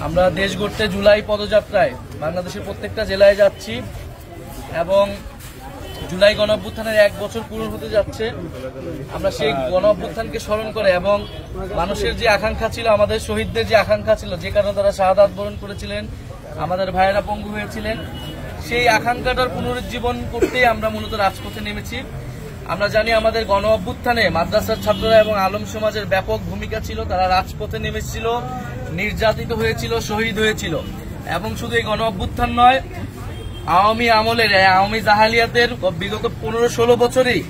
আমরা দেশ গড়তে জুলাই পদযাত্রায় বাংলাদেশের প্রত্যেকটা জেলায় যাচ্ছি এবং জুলাই গণ অভ্যুত্থানের 1 বছর পূরণ হতে যাচ্ছে। আমরা সেই গণ অভ্যুত্থানকে স্মরণ করে এবং মানুষের যে আকাঙ্ক্ষা ছিল, আমাদের শহীদদের যে আকাঙ্ক্ষা ছিল, যে কারণে তারা শাহাদাত বরণ করেছিলেন, আমাদের ভাইয়েরা পঙ্গু হয়েছিলেন, সেই আকাঙ্ক্ষাটার পুনরুজ্জীবন করতেই আমরা মূলত রাজপথে নেমেছি। আমরা জানি আমাদের গণ অভ্যুত্থানে মাদ্রাসার ছাত্ররা এবং আলম সমাজের ব্যাপক ভূমিকা ছিল। তারা রাজপথে নেমেছিল, নির্যাতিত হয়েছিল, শহীদ হয়েছিল। এবং শুধু এই গণ অভ্যুত্থান নয়, আওয়ামী আমলের আওয়ামী জাহালিয়াতের বিগত 15-16 বছরেই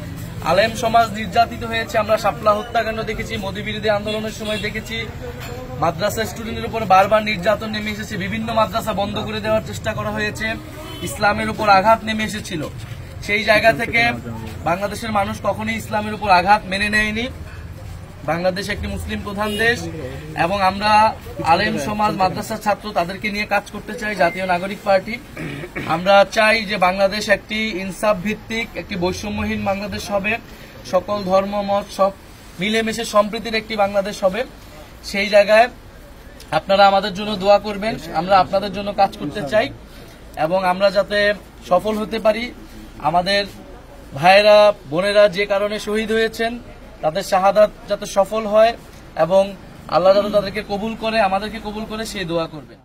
আলেম সমাজ নির্যাতিত হয়েছে। আমরা শাপলা হত্যাকাণ্ড দেখেছি, মোদী বিরোধী আন্দোলনের সময় দেখেছি, মাদ্রাসা স্টুডেন্টের উপর বারবার নির্যাতন নেমে এসেছে, বিভিন্ন মাদ্রাসা বন্ধ করে দেওয়ার চেষ্টা করা হয়েছে, ইসলামের উপর আঘাত নেমে এসেছিল। সেই জায়গা থেকে বাংলাদেশের মানুষ কখনোই ইসলামের উপর আঘাত মেনে নেয়নি। বাংলাদেশ একটি মুসলিম প্রধান দেশ এবং আমরা আলেম সমাজ, মাদ্রাসার ছাত্র তাদেরকে নিয়ে কাজ করতে চাই। জাতীয় নাগরিক পার্টি আমরা চাই যে বাংলাদেশ একটি ইনসাফ ভিত্তিক, একটি বৈষম্যহীন বাংলাদেশ হবে, সকল ধর্ম মত সব মিলেমিশে সম্প্রীতির একটি বাংলাদেশ হবে। সেই জায়গায় আপনারা আমাদের জন্য দোয়া করবেন। আমরা আপনাদের জন্য কাজ করতে চাই এবং আমরা যাতে সফল হতে পারি। আমাদের ভাইয়েরা বোনেরা যে কারণে শহীদ হয়েছেন, তাদের শাহাদাত যাতে সফল হয় এবং আল্লাহ যাতে তাদেরকে কবুল করে, আমাদেরকে কবুল করে, সেই দোয়া করবেন।